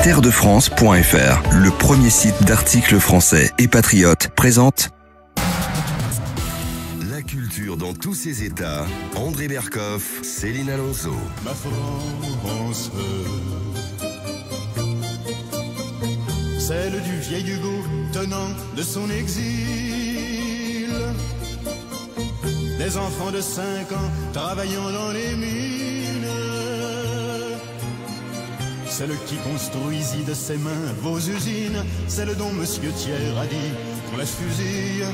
Terredefrance.fr, le premier site d'articles français et patriotes, présente La culture dans tous ses états. André Berkoff, Céline Alonso. Ma France, celle du vieil Hugo tenant de son exil. Des enfants de 5 ans travaillant dans les mines. Celle qui construisit de ses mains vos usines. Celle dont Monsieur Thiers a dit qu'on la fusille.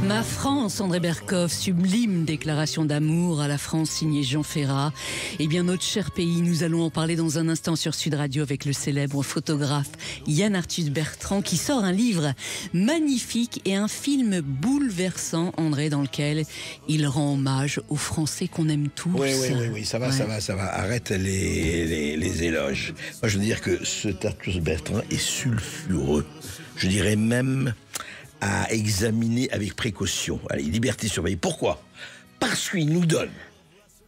Ma France, André Berkoff, sublime déclaration d'amour à la France signée Jean Ferrat. Eh bien, notre cher pays, nous allons en parler dans un instant sur Sud Radio avec le célèbre photographe Yann Arthus Bertrand qui sort un livre magnifique et un film bouleversant, André, dans lequel il rend hommage aux Français qu'on aime tous. Oui, ça va. Arrête les éloges. Moi, je veux dire que ce Arthus Bertrand est sulfureux. Je dirais même à examiner avec précaution. Allez, liberté surveillée. Pourquoi ? Parce qu'il nous donne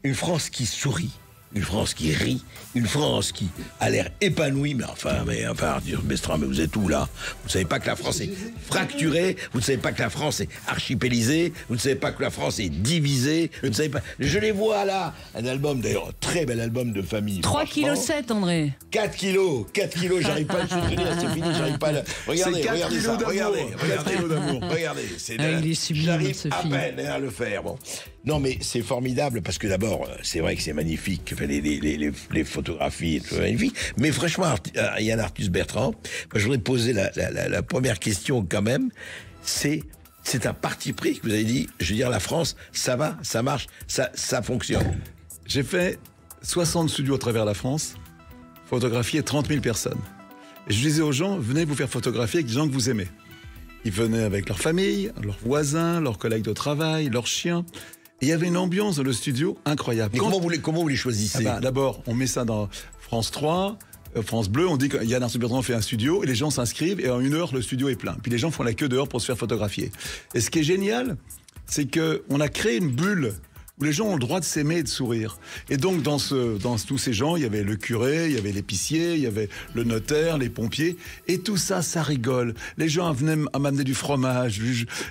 une France qui sourit, une France qui rit, une France qui a l'air épanouie. Mais enfin, Arthus Bertrand, mais vous êtes où là ? Vous ne savez pas que la France est fracturée, vous ne savez pas que la France est archipélisée, vous ne savez pas que la France est divisée, vous ne savez pas... Je les vois là, un album d'ailleurs, très bel album de famille. 3,7 kg, André. 4 kilos, j'arrive pas à le soutenir, c'est fini, j'arrive pas à le... Regardez ça, regardez, il est sublime, j'arrive ce à film. peine à le faire, bon. Non mais c'est formidable parce que d'abord, c'est vrai que c'est magnifique, les photographies, c'est magnifique, mais franchement, Yann Arthus Bertrand, moi, je voudrais poser la première question quand même, c'est un parti pris que vous avez dit, je veux dire la France, ça va, ça marche, ça fonctionne. J'ai fait 60 studios à travers la France, photographié 30 000 personnes. Et je disais aux gens, venez vous faire photographier avec des gens que vous aimez. Ils venaient avec leur famille, leurs voisins, leurs collègues de travail, leurs chiens. Et il y avait une ambiance dans le studio incroyable. Mais comment vous les choisissez ? D'abord, on met ça dans France 3, France Bleu, on dit que Yann Arthus Bertrand fait un studio et les gens s'inscrivent et en 1 heure, le studio est plein. Puis les gens font la queue dehors pour se faire photographier. Et ce qui est génial, c'est qu'on a créé une bulle où les gens ont le droit de s'aimer et de sourire. Et donc, dans tous ces gens, il y avait le curé, il y avait l'épicier, il y avait le notaire, les pompiers, et tout ça, ça rigole. Les gens venaient m'amener du fromage,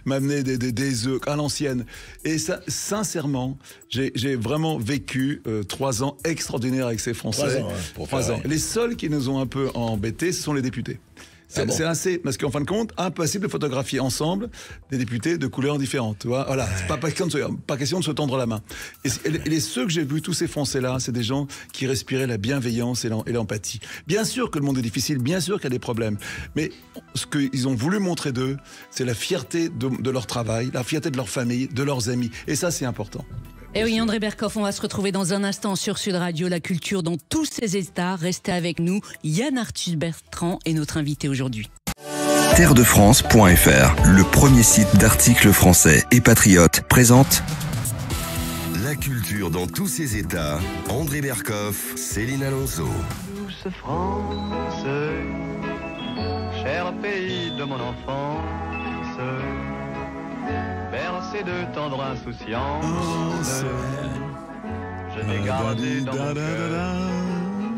m'amener des œufs à l'ancienne. Et ça, sincèrement, j'ai vraiment vécu 3 ans extraordinaires avec ces Français. 3 ans. Les seuls qui nous ont un peu embêtés, ce sont les députés. C'est assez, parce qu'en fin de compte, impossible de photographier ensemble des députés de couleurs différentes. Tu vois, voilà, c'est pas question de se tendre la main. Et ceux que j'ai vus, tous ces Français-là, c'est des gens qui respiraient la bienveillance et l'empathie. Bien sûr que le monde est difficile, bien sûr qu'il y a des problèmes, mais ce qu'ils ont voulu montrer d'eux, c'est la fierté de leur travail, la fierté de leur famille, de leurs amis. Et ça, c'est important. Et oui, André Berkoff, on va se retrouver dans un instant sur Sud Radio, la culture dans tous ses états. Restez avec nous. Yann Arthus Bertrand est notre invité aujourd'hui. Terredefrance.fr, le premier site d'articles français et patriotes, présente La culture dans tous ses états. André Berkoff, Céline Alonso. Douce France, cher pays de mon enfance, bercé de tendre insouciance, je n'ai gardé dans mon cœur.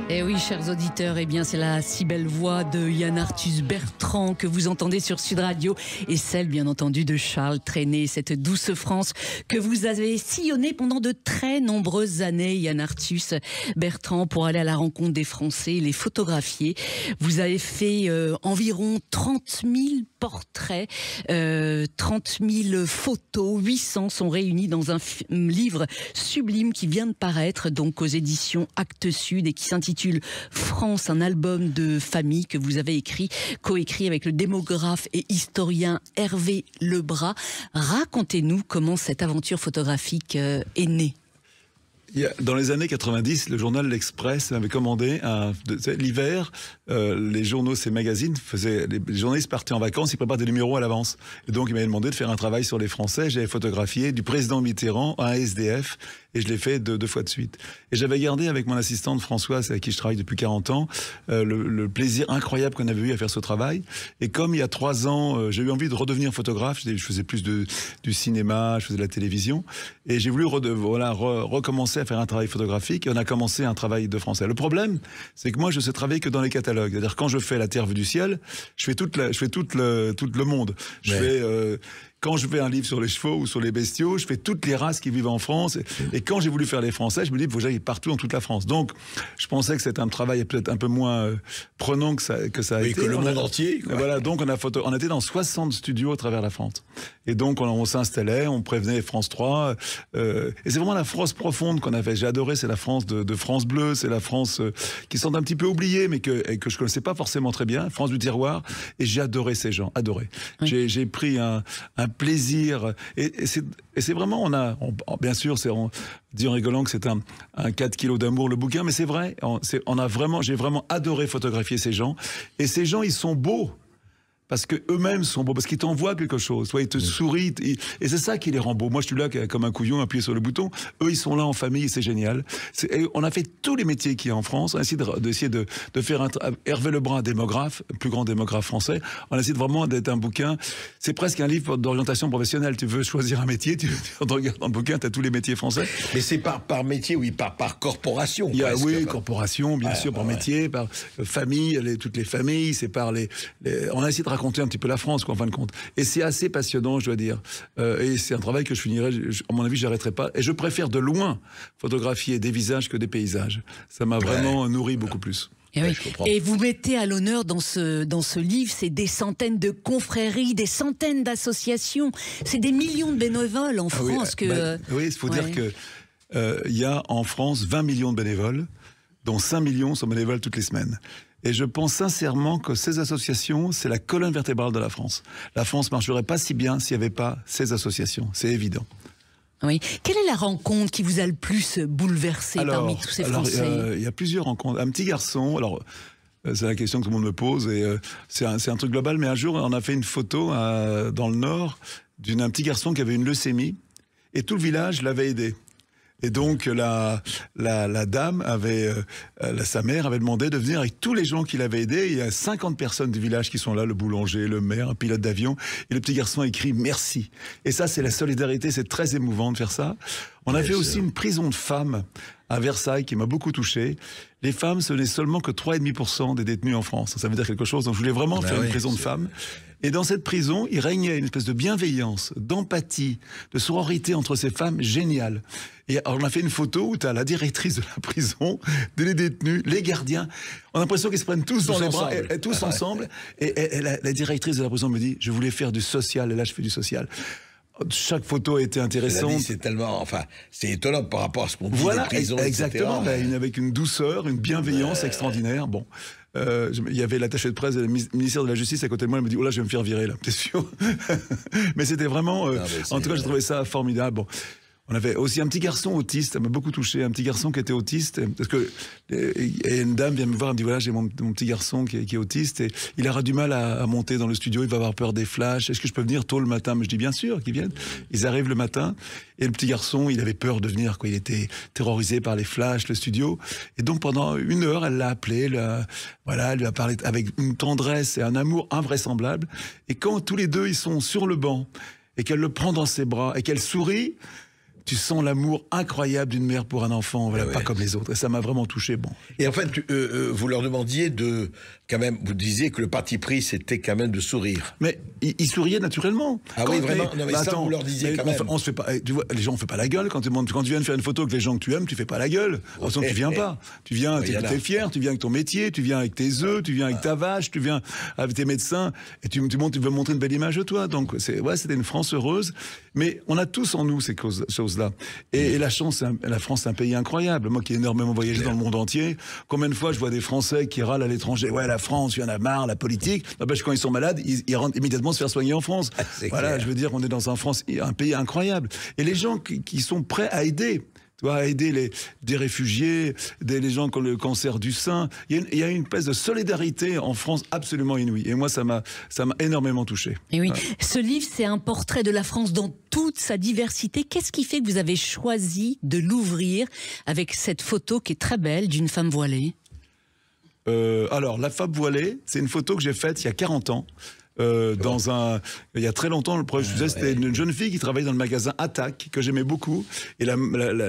Et oui, chers auditeurs, eh bien, c'est la si belle voix de Yann Arthus Bertrand que vous entendez sur Sud Radio et celle, bien entendu, de Charles Trenet, cette douce France que vous avez sillonnée pendant de très nombreuses années, Yann Arthus Bertrand, pour aller à la rencontre des Français, les photographier. Vous avez fait environ 30 000 portraits, 30 000 photos, 800 sont réunis dans un livre sublime qui vient de paraître, donc aux éditions Actes Sud et qui s'intitule France, un album de famille que vous avez coécrit avec le démographe et historien Hervé Lebras. Racontez-nous comment cette aventure photographique est née. Dans les années 90, le journal L'Express m'avait commandé l'hiver, les journaux, ces magazines, les journalistes partaient en vacances, ils préparent des numéros à l'avance. Et donc, il m'avait demandé de faire un travail sur les Français. J'avais photographié du président Mitterrand à un SDF et je l'ai fait deux fois de suite. Et j'avais gardé avec mon assistante Françoise, avec qui je travaille depuis 40 ans, le plaisir incroyable qu'on avait eu à faire ce travail. Et comme il y a 3 ans, j'ai eu envie de redevenir photographe, je faisais plus du cinéma, je faisais de la télévision, et j'ai voulu recommencer à faire un travail photographique, et on a commencé un travail de français. Le problème, c'est que moi, je sais travailler que dans les catalogues. C'est-à-dire, quand je fais La Terre vue du ciel, je fais tout le monde. Je fais... Quand je fais un livre sur les chevaux ou sur les bestiaux, je fais toutes les races qui vivent en France. Et quand j'ai voulu faire les Français, je me dis qu'il faut que j'aille partout dans toute la France. Donc, je pensais que c'était un travail peut-être un peu moins prenant que ça a été. Que le monde entier. Quoi. Voilà, donc on était dans 60 studios à travers la France. Et donc, on s'installait, on prévenait France 3. Et c'est vraiment la France profonde qu'on a fait. J'ai adoré, c'est la France de France Bleu, c'est la France qui sont un petit peu oubliés, mais que je connaissais pas forcément très bien, France du terroir. Et j'ai adoré ces gens, adoré. Oui. J'ai pris un plaisir, et c'est vraiment, bien sûr, on dit en rigolant que c'est un 4 kilos d'amour le bouquin, mais c'est vrai, j'ai vraiment adoré photographier ces gens, et ces gens, ils sont beaux. Parce que eux-mêmes sont beaux, parce qu'ils t'envoient quelque chose. Ils te sourient, et c'est ça qui les rend beaux. Moi, je suis là comme un couillon appuyé sur le bouton. Eux, ils sont là en famille, et c'est génial. On a fait tous les métiers qu'il y a en France. On a essayé de faire Hervé Lebrun, démographe, le plus grand démographe français. On a essayé vraiment d'être un bouquin. C'est presque un livre d'orientation professionnelle. Tu veux choisir un métier, tu regardes dans le bouquin, tu as tous les métiers français. Mais c'est par métier, oui, par corporation. Corporation, bien sûr, par métier, par famille, toutes les familles. C'est par on a essayé de raconter un petit peu la France, quoi, en fin de compte. Et c'est assez passionnant, je dois dire. Et c'est un travail que je finirai, à mon avis, j'arrêterai pas. Et je préfère de loin photographier des visages que des paysages. Ça m'a vraiment nourri beaucoup plus. Et, oui. Et vous mettez à l'honneur dans ce livre, c'est des centaines de confréries, des centaines d'associations. C'est des millions de bénévoles en France. Oui, il faut dire que y a en France 20 millions de bénévoles, dont 5 millions sont bénévoles toutes les semaines. Et je pense sincèrement que ces associations, c'est la colonne vertébrale de la France. La France ne marcherait pas si bien s'il n'y avait pas ces associations, c'est évident. Oui. Quelle est la rencontre qui vous a le plus bouleversé parmi tous ces Français ? Il y a plusieurs rencontres. Un petit garçon, c'est la question que tout le monde me pose, et c'est un truc global, mais un jour, on a fait une photo dans le Nord d'un petit garçon qui avait une leucémie, et tout le village l'avait aidé. Et donc la dame sa mère avait demandé de venir avec tous les gens qui l'avaient aidé. Il y a 50 personnes du village qui sont là, le boulanger, le maire, un pilote d'avion. Et le petit garçon a écrit merci. Et ça, c'est la solidarité, c'est très émouvant de faire ça. On a fait aussi une prison de femmes à Versailles qui m'a beaucoup touché. Les femmes, ce n'est seulement que 3,5% des détenus en France. Ça veut dire quelque chose. Donc je voulais vraiment faire une prison de femmes. Et dans cette prison, il régnait une espèce de bienveillance, d'empathie, de sororité entre ces femmes géniale. Et alors, on a fait une photo où tu as la directrice de la prison, les détenus, les gardiens. On a l'impression qu'ils se prennent tous dans les bras, tous ensemble. Et la directrice de la prison me dit, je voulais faire du social, et là je fais du social. Chaque photo a été intéressante. C'est tellement, c'est étonnant par rapport à ce qu'on dit des prisons, exactement, etc. Avec une douceur, une bienveillance extraordinaire. Bon. Il y avait l'attaché de presse du ministère de la Justice à côté de moi, elle me dit « Oh là, je vais me faire virer, là, t'es sûr ?» Mais c'était vraiment... en tout cas, j'ai trouvé ça formidable. Bon. On avait aussi un petit garçon autiste, ça m'a beaucoup touché, un petit garçon qui était autiste, parce que et une dame vient me voir, elle me dit voilà, j'ai mon petit garçon qui est autiste, et il aura du mal à monter dans le studio, il va avoir peur des flashs, est-ce que je peux venir tôt le matin? Mais je dis bien sûr qu'ils viennent. Ils arrivent le matin, et le petit garçon, il avait peur de venir, quoi. Il était terrorisé par les flashs, le studio, et donc pendant 1 heure, elle l'a appelé, elle lui a parlé avec une tendresse et un amour invraisemblable, et quand tous les deux, ils sont sur le banc, et qu'elle le prend dans ses bras, et qu'elle sourit, tu sens l'amour incroyable d'une mère pour un enfant, pas comme les autres. Et ça m'a vraiment touché. Bon. Et en fait, vous leur demandiez quand même, vous disiez que le parti pris, c'était quand même de sourire. Mais ils souriaient naturellement. Ah oui, vraiment. Non, mais ça, vous leur disiez quand même. On se fait pas. Tu vois, les gens, on fait pas la gueule quand tu viens de faire une photo avec les gens que tu aimes, tu fais pas la gueule. De toute façon, tu viens pas. Tu viens, t'es fier, tu viens avec ton métier, tu viens avec tes œufs, tu viens avec ta vache, tu viens avec tes médecins, et tu veux montrer une belle image de toi. Donc, c'était une France heureuse. Mais on a tous en nous ces choses-là. Et la France, c'est un pays incroyable. Moi qui ai énormément voyagé dans le monde entier, combien de fois je vois des Français qui râlent à l'étranger. Ouais, la France, il y en a marre, la politique. N'empêche, quand ils sont malades, ils rentrent immédiatement se faire soigner en France. Voilà, je veux dire, on est dans un pays incroyable. Et les gens qui sont prêts à aider, à aider des réfugiés, les gens qui ont le cancer du sein. Il y a une espèce de solidarité en France absolument inouïe. Et moi, ça m'a énormément touché. Et oui, Ouais. ce livre, c'est un portrait de la France dans toute sa diversité. Qu'est-ce qui fait que vous avez choisi de l'ouvrir avec cette photo qui est très belle d'une femme voilée? Alors, la femme voilée, c'est une photo que j'ai faite il y a 40 ans. Il y a très longtemps, le projet que je faisais, c'était une jeune fille qui travaillait dans le magasin Attaque, que j'aimais beaucoup. Et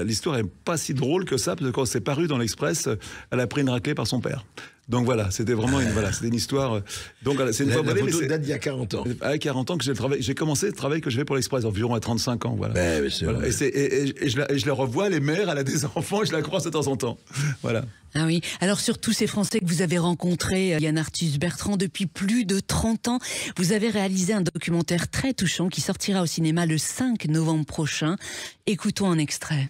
l'histoire est pas si drôle que ça, parce que quand c'est paru dans l'Express, elle a pris une raclée par son père. Donc voilà, c'était vraiment c'était une histoire. Donc c'est une La voilée, photo mais date d'il y a 40 ans. à 40 ans que j'ai commencé le travail que je fais pour l'Express, environ à 35 ans. Voilà. Mais c'est Voilà. vrai. Et je la revois, elle est mère, elle a des enfants, et je la croise de temps en temps. Voilà. Ah oui, alors sur tous ces Français que vous avez rencontrés, Yann Arthus Bertrand, depuis plus de 30 ans, vous avez réalisé un documentaire très touchant qui sortira au cinéma le 5 novembre prochain. Écoutons un extrait.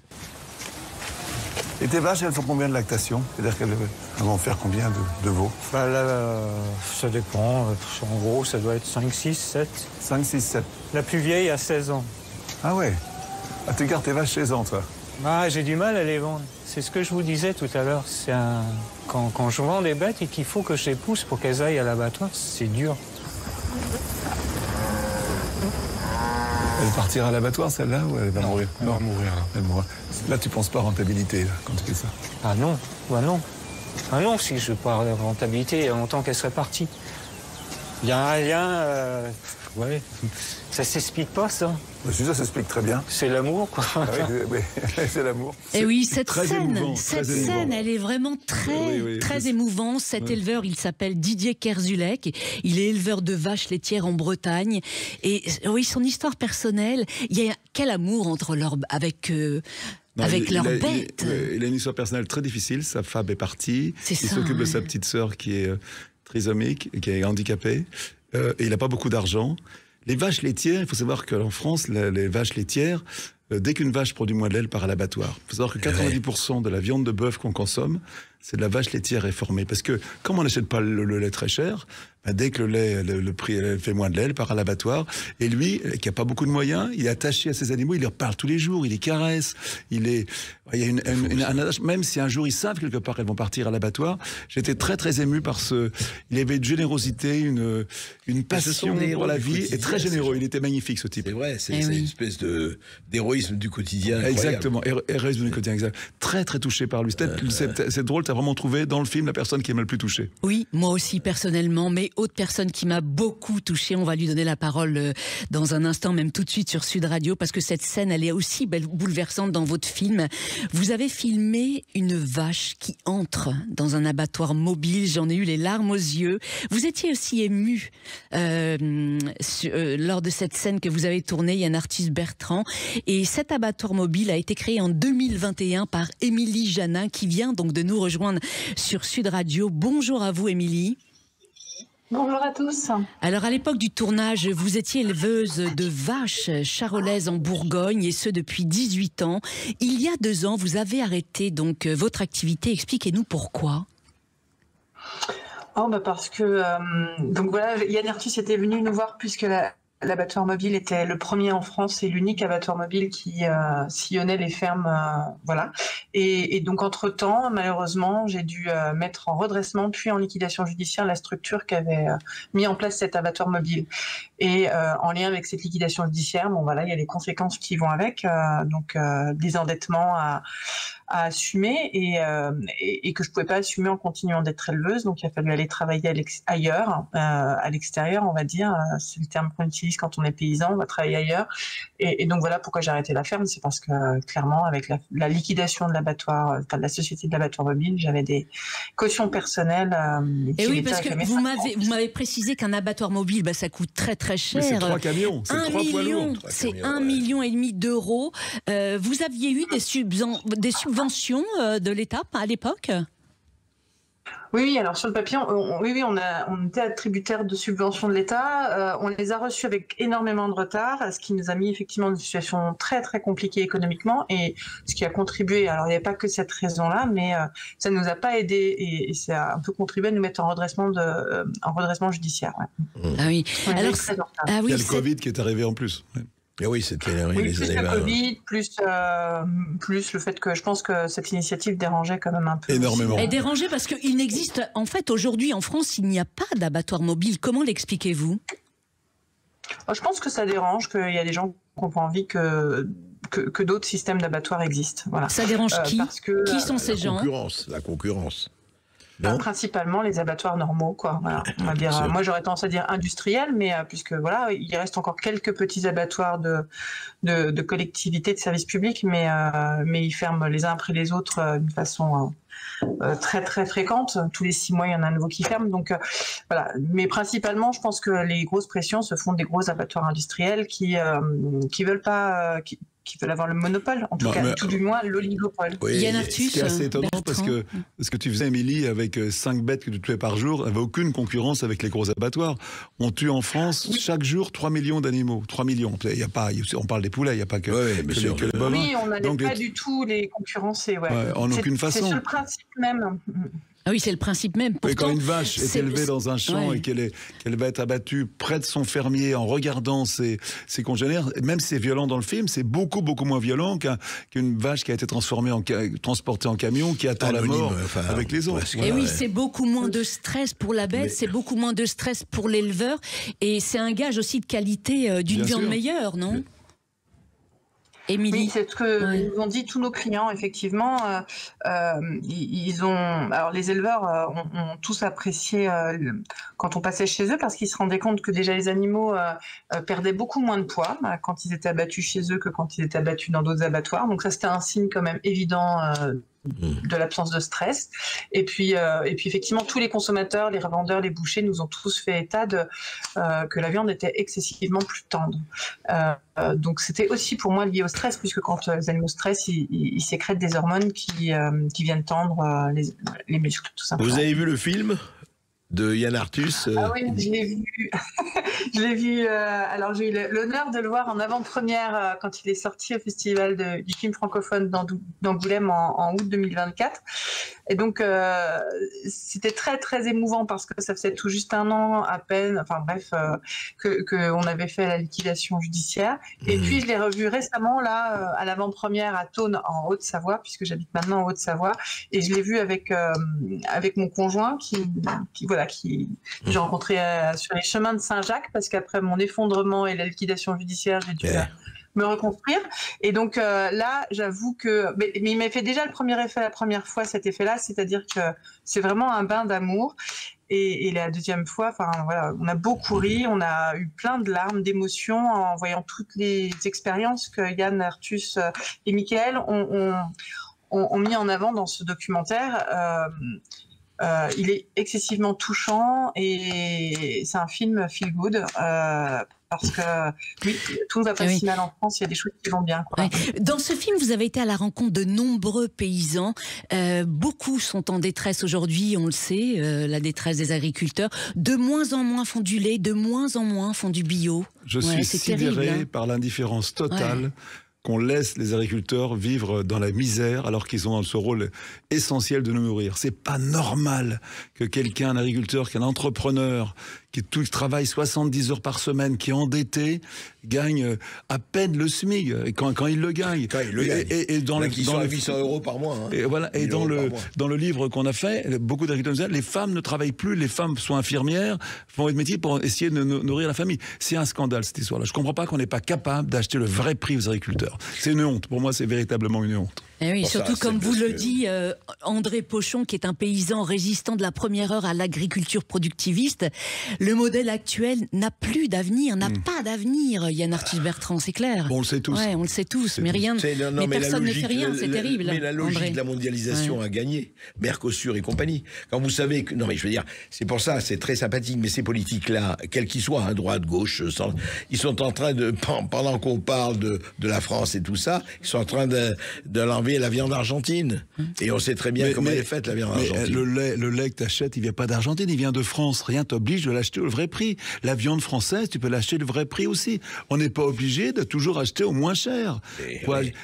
Et tes vaches, elles font combien de lactation? C'est-à-dire qu'elles vont faire combien de veaux? Bah là, ça dépend. En gros, ça doit être 5, 6, 7. 5, 6, 7. La plus vieille a 16 ans. Ah ouais. Ah, tu gardes tes vaches chez eux, toi? Ah, j'ai du mal à les vendre. C'est ce que je vous disais tout à l'heure. Quand je vends des bêtes et qu'il faut que je les pousse pour qu'elles aillent à l'abattoir, c'est dur. Elle partira à l'abattoir, celle-là, ou elle va mourir? Elle va mourir. Elle mourra. Là, tu penses pas rentabilité, là, quand tu fais ça? Ah non, bah non. Ah non, si je parle de rentabilité, il y a longtemps qu'elle serait partie. Il y a un lien... ouais, ça s'explique pas, ça. Ça s'explique très bien. C'est l'amour, quoi. Ah oui, c'est l'amour. Et oui, cette très scène, émouvant, cette très émouvant. scène, elle est vraiment très, Oui, très c'est- émouvante. Cet éleveur, il s'appelle Didier Kerzulek. Il est éleveur de vaches laitières en Bretagne. Et oui, son histoire personnelle, il y a quel amour entre avec Non, leurs il a- bêtes. il a une histoire personnelle très difficile. Sa femme est partie. C'est Il ça, s'occupe de ouais. sa petite sœur qui est trisomique, et qui est handicapée. Et il n'a pas beaucoup d'argent. Les vaches laitières, il faut savoir qu'en France, les vaches laitières, dès qu'une vache produit moins de lait, elle part à l'abattoir. Il faut savoir que 90% de la viande de bœuf qu'on consomme, c'est de la vache laitière réformée. Parce que, comme on n'achète pas le lait très cher, ben dès que le prix fait moins de lait, elle part à l'abattoir. Et lui, qui n'a pas beaucoup de moyens, il est attaché à ses animaux, il les reparle tous les jours, il les caresse. Il y a un adage, même si un jour ils savent quelque part qu'elles vont partir à l'abattoir. J'étais très très ému par il avait une générosité, une passion les pour héros la du vie, et quotidien, très ces généreux. gens. Il était magnifique, ce type. C'est vrai, c'est Eh oui. une espèce d'héroïsme du quotidien. Incroyable. Exactement, héroïsme du quotidien, exact. Très très touché par lui. C'est drôle, t'as vraiment trouvé dans le film la personne qui m'a le plus touché. Oui, moi aussi personnellement, mais autre personne qui m'a beaucoup touchée, on va lui donner la parole dans un instant, même tout de suite sur Sud Radio, parce que cette scène, elle est aussi bouleversante dans votre film. Vous avez filmé une vache qui entre dans un abattoir mobile, j'en ai eu les larmes aux yeux. Vous étiez aussi ému lors de cette scène que vous avez tournée, Yann Arthus Bertrand, et cet abattoir mobile a été créé en 2021 par Émilie Janin, qui vient donc de nous rejoindre sur Sud Radio. Bonjour à vous, Émilie. Bonjour à tous. Alors, à l'époque du tournage, vous étiez éleveuse de vaches charolaises en Bourgogne, et ce depuis 18 ans. Il y a 2 ans, vous avez arrêté donc votre activité. Expliquez-nous pourquoi. Parce que donc voilà, Yann Arthus était venu nous voir puisque l'abattoir mobile était le premier en France et l'unique abattoir mobile qui sillonnait les fermes, voilà. Et donc entre-temps, malheureusement, j'ai dû mettre en redressement puis en liquidation judiciaire la structure qui avait mis en place cet abattoir mobile. Et en lien avec cette liquidation judiciaire, bon voilà, il y a les conséquences qui vont avec, donc des endettements à assumer et que je pouvais pas assumer en continuant d'être éleveuse. Donc il a fallu aller travailler ailleurs, à l'extérieur, on va dire. C'est le terme qu'on utilise quand on est paysan, on va travailler ailleurs. Et donc voilà pourquoi j'ai arrêté la ferme, c'est parce que clairement avec la liquidation de l'abattoir, enfin de la société de l'abattoir mobile, j'avais des cautions personnelles. Et oui, parce que vous m'avez précisé qu'un abattoir mobile, ça coûte très très cher. Mais c'est 3 camions, c'est 3 poids lourds. C'est 1,5 million d'euros. Vous aviez eu des subventions de l'État à l'époque ? Oui, alors sur le papier, on était attributaire de subventions de l'État. On les a reçues avec énormément de retard, ce qui nous a mis effectivement dans une situation très très compliquée économiquement, et ce qui a contribué. Alors il n'y a pas que cette raison-là, mais ça ne nous a pas aidé et ça a un peu contribué à nous mettre en redressement judiciaire. Ouais. Ah oui. On Alors, très en retard. ah Il oui, y a le Covid qui est arrivé en plus. Ouais. Et oui, c'était Oui, les plus années le 20. Covid, plus le fait que je pense que cette initiative dérangeait quand même un peu. Énormément. Elle dérangeait parce qu'il n'existe, en fait, aujourd'hui en France, il n'y a pas d'abattoir mobile. Comment l'expliquez-vous? Je pense que ça dérange, qu'il y a des gens qui n'ont pas envie que d'autres systèmes d'abattoirs existent. Voilà. Ça dérange qui? Parce que, Qui sont ces gens? La concurrence. Principalement les abattoirs normaux, quoi. Voilà. On va dire, moi j'aurais tendance à dire industriels, mais puisque voilà, il reste encore quelques petits abattoirs de collectivités, de services publics, mais ils ferment les uns après les autres d'une façon très très fréquente. Tous les 6 mois, il y en a un nouveau qui ferme. Donc voilà. Mais principalement, je pense que les grosses pressions se font des gros abattoirs industriels qui veulent pas. Qui veulent avoir le monopole, en tout cas, tout du moins l'oligopole. Oui, Yann Arthus, c'est assez étonnant parce que ce que tu faisais, Émilie, avec 5 bêtes que tu tuais par jour, n'avait aucune concurrence avec les gros abattoirs. On tue en France chaque jour 3 millions d'animaux. 3 millions. Il y a pas, on parle des poulets, il n'y a pas que, que les bovins. Oui, on n'allait pas du tout les concurrencer. Ouais. En aucune façon. C'est le principe même. Ah oui, c'est le principe même. Pourtant, quand une vache est élevée dans un champ et qu'elle va être abattue près de son fermier en regardant ses congénères, même si c'est violent dans le film, c'est beaucoup moins violent qu'une vache qui a été transportée en camion, qui attend la mort avec les autres. Et oui, c'est beaucoup moins de stress pour la bête, c'est beaucoup moins de stress pour l'éleveur, et c'est un gage aussi de qualité d'une viande meilleure, non ? Émilie. Oui, c'est ce que nous ont dit tous nos clients, effectivement. Ils ont, alors les éleveurs ont tous apprécié quand on passait chez eux, parce qu'ils se rendaient compte que déjà les animaux perdaient beaucoup moins de poids quand ils étaient abattus chez eux que quand ils étaient abattus dans d'autres abattoirs. Donc ça, c'était un signe quand même évident de l'absence de stress. Et puis effectivement, tous les consommateurs, les revendeurs, les bouchers nous ont tous fait état que la viande était excessivement plus tendre. Donc c'était aussi pour moi lié au stress, puisque quand les animaux stressent, ils sécrètent des hormones qui viennent tendre les muscles, tout simplement. Vous avez vu le film de Yann Arthus? Ah oui, je l'ai vu. Je l'ai vu. Alors j'ai eu l'honneur de le voir en avant-première quand il est sorti au Festival du film francophone d'Angoulême en août 2024. Et donc c'était très très émouvant, parce que ça faisait tout juste 1 an à peine, enfin bref, que on avait fait la liquidation judiciaire. Et puis je l'ai revu récemment là à l'avant-première à Thônes en Haute-Savoie, puisque j'habite maintenant en Haute-Savoie, et je l'ai vu avec mon conjoint qui j'ai rencontré sur les chemins de Saint-Jacques, parce qu'après mon effondrement et la liquidation judiciaire, j'ai dû me reconstruire. Et donc là, j'avoue que... Mais il m'a fait déjà le premier effet la première fois, cet effet-là, c'est-à-dire que c'est vraiment un bain d'amour. Et la deuxième fois, enfin voilà, on a beaucoup ri, on a eu plein de larmes, d'émotions en voyant toutes les expériences que Yann Arthus et Michael ont mis en avant dans ce documentaire. Il est excessivement touchant et c'est un film feel good parce que oui, tout ne va pas si mal en France, il y a des choses qui vont bien. Quoi. Dans ce film, vous avez été à la rencontre de nombreux paysans. Beaucoup sont en détresse aujourd'hui, on le sait, la détresse des agriculteurs. De moins en moins font du lait, de moins en moins font du bio. Je suis sidéré par l'indifférence totale. Qu'on laisse les agriculteurs vivre dans la misère alors qu'ils ont ce rôle essentiel de nous nourrir. C'est pas normal que quelqu'un, un agriculteur, qu'un entrepreneur, qui travaille 70 heures par semaine, qui est endetté, gagne à peine le SMIC, et quand il le gagne. Et dans qui sont à 800 euros par mois. Hein. Et voilà. Et dans le livre qu'on a fait, beaucoup d'agriculteurs disent, les femmes ne travaillent plus, les femmes sont infirmières, font des métiers pour essayer de nourrir la famille. C'est un scandale, cette histoire-là. Je comprends pas qu'on n'est pas capable d'acheter le vrai prix aux agriculteurs. C'est une honte. Pour moi, c'est véritablement une honte. Et oui, surtout comme vous le dit André Pochon, qui est un paysan résistant de la première heure à l'agriculture productiviste, le modèle actuel n'a plus d'avenir, n'a pas d'avenir. Yann Arthus Bertrand, c'est clair. Bon, on le sait tous. Ouais, on le sait tous, mais rien. Mais personne ne fait rien, c'est terrible. Mais la logique André. de la mondialisation a gagné. Mercosur et compagnie. Quand vous savez que, non mais je veux dire, c'est pour ça, c'est très sympathique, mais ces politiques-là, quels qu'ils soient, hein, droite, gauche, ils sont en train de, pendant qu'on parle de la France et tout ça, ils sont en train de l'enlever trouver la viande argentine. Et on sait très bien comment elle est faite, la viande argentine. Le lait que tu achètes, il vient pas d'Argentine, il vient de France. Rien t'oblige de l'acheter au vrai prix. La viande française, tu peux l'acheter le vrai prix aussi. On n'est pas obligé de toujours acheter au moins cher.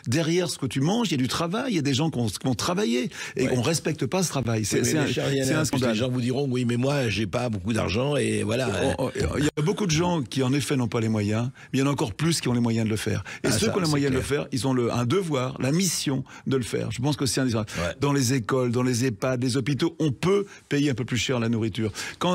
Derrière ce que tu manges, il y a du travail, il y a des gens qui ont travaillé. Et on ne respecte pas ce travail. C'est un scandale. Les gens vous diront, oui, mais moi, j'ai pas beaucoup d'argent, et voilà. Il y a beaucoup de gens qui, en effet, n'ont pas les moyens, mais il y en a encore plus qui ont les moyens de le faire. Et ceux qui ont les moyens de le faire, ils ont un devoir, la mission de le faire. Je pense que c'est dans les écoles, dans les EHPAD, les hôpitaux, on peut payer un peu plus cher la nourriture.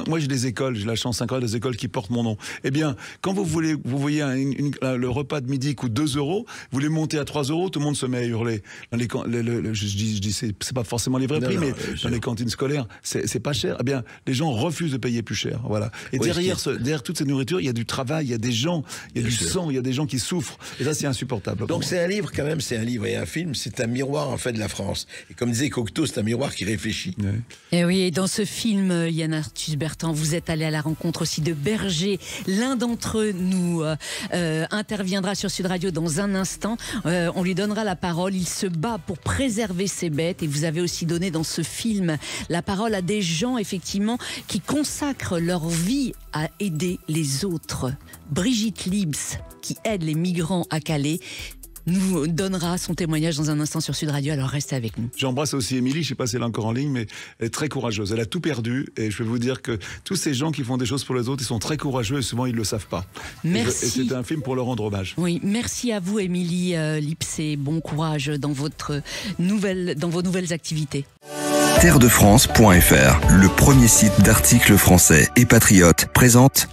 Moi, j'ai des écoles, j'ai la chance encore des écoles qui portent mon nom. Eh bien, quand vous voyez le repas de midi coûte 2 €, vous les montez à 3 €, tout le monde se met à hurler. Je dis, c'est pas forcément les vrais prix, mais dans les cantines scolaires, c'est pas cher. Eh bien, les gens refusent de payer plus cher. Voilà. Et derrière toute cette nourriture, il y a du travail, il y a des gens, il y a du sang, il y a des gens qui souffrent. Et ça, c'est insupportable. Donc c'est un livre quand même, c'est un livre et un film, c'est un miroir en fait de la France. Et comme disait Cocteau, c'est un miroir qui réfléchit. Et oui, et dans ce film, Yann Arthus Bertrand, vous êtes allé à la rencontre aussi de bergers. L'un d'entre eux nous interviendra sur Sud Radio dans un instant. On lui donnera la parole. Il se bat pour préserver ses bêtes. Et vous avez aussi donné dans ce film la parole à des gens, effectivement, qui consacrent leur vie à aider les autres. Brigitte Libs, qui aide les migrants à Calais, nous donnera son témoignage dans un instant sur Sud Radio, alors restez avec nous. J'embrasse aussi Émilie, je ne sais pas si elle est encore en ligne, mais elle est très courageuse. Elle a tout perdu et je vais vous dire que tous ces gens qui font des choses pour les autres, ils sont très courageux et souvent ils ne le savent pas. Merci. Et c'est un film pour leur rendre hommage. Oui, merci à vous Émilie Lips et bon courage dans vos nouvelles activités. Terredefrance.fr, le premier site d'articles français et patriotes, présente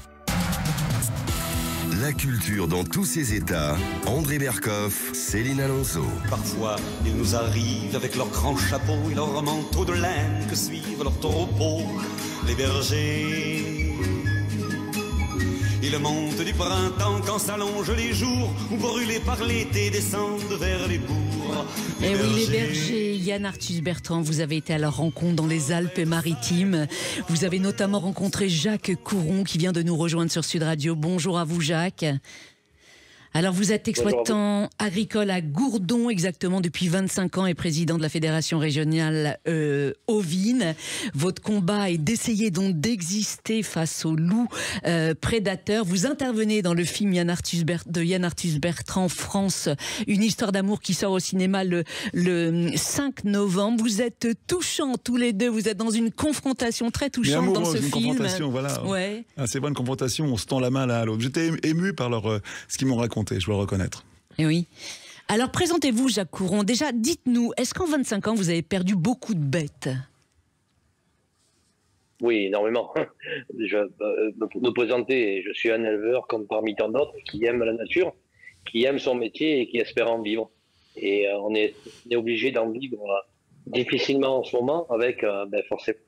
la culture dans tous ses états. André Berkoff, Céline Alonso. Parfois, ils nous arrivent avec leurs grands chapeaux et leurs manteaux de laine que suivent leurs troupeaux, les bergers. Ils montent du printemps quand s'allongent les jours ou brûlés par l'été descendent vers les bourgs. Et oui, les bergers. Yann Arthus Bertrand, vous avez été à leur rencontre dans les Alpes-Maritimes. Vous avez notamment rencontré Jacques Couron qui vient de nous rejoindre sur Sud Radio. Bonjour à vous Jacques. Alors vous êtes exploitant agricole à Gourdon exactement depuis 25 ans et président de la fédération régionale ovine. Votre combat est d'essayer donc d'exister face aux loups prédateurs. Vous intervenez dans le film de Yann Arthus Bertrand, France, une histoire d'amour qui sort au cinéma le 5 novembre. Vous êtes touchants tous les deux, vous êtes dans une confrontation très touchante dans ce film. Confrontation, voilà. Ouais. C'est pas une confrontation, on se tend la main l'un à l'autre. J'étais ému par ce qu'ils m'ont raconté. Je dois le reconnaître. Et oui. Alors, présentez-vous, Jacques Couron. Déjà, dites-nous, est-ce qu'en 25 ans, vous avez perdu beaucoup de bêtes? Oui, énormément. Je me présenter, je suis un éleveur comme parmi tant d'autres qui aime la nature, qui aime son métier et qui espère en vivre. Et on est obligé d'en vivre difficilement en ce moment avec forcément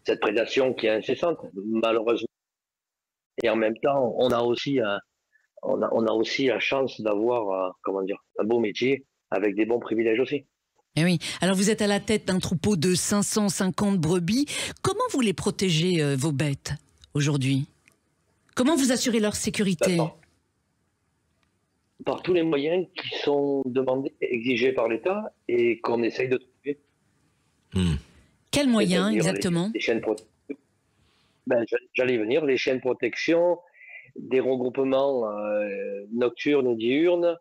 cette prédation qui est incessante, malheureusement. Et en même temps, on a aussi la chance d'avoir un beau métier avec des bons privilèges aussi. Et oui. Alors vous êtes à la tête d'un troupeau de 550 brebis. Comment vous les protégez, vos bêtes, aujourd'hui? Comment vous assurez leur sécurité? Par tous les moyens qui sont demandés, exigés par l'État et qu'on essaye de trouver. Quels moyens exactement? Les chaînes j'allais y venir, les chaînes de protection, des regroupements nocturnes et diurnes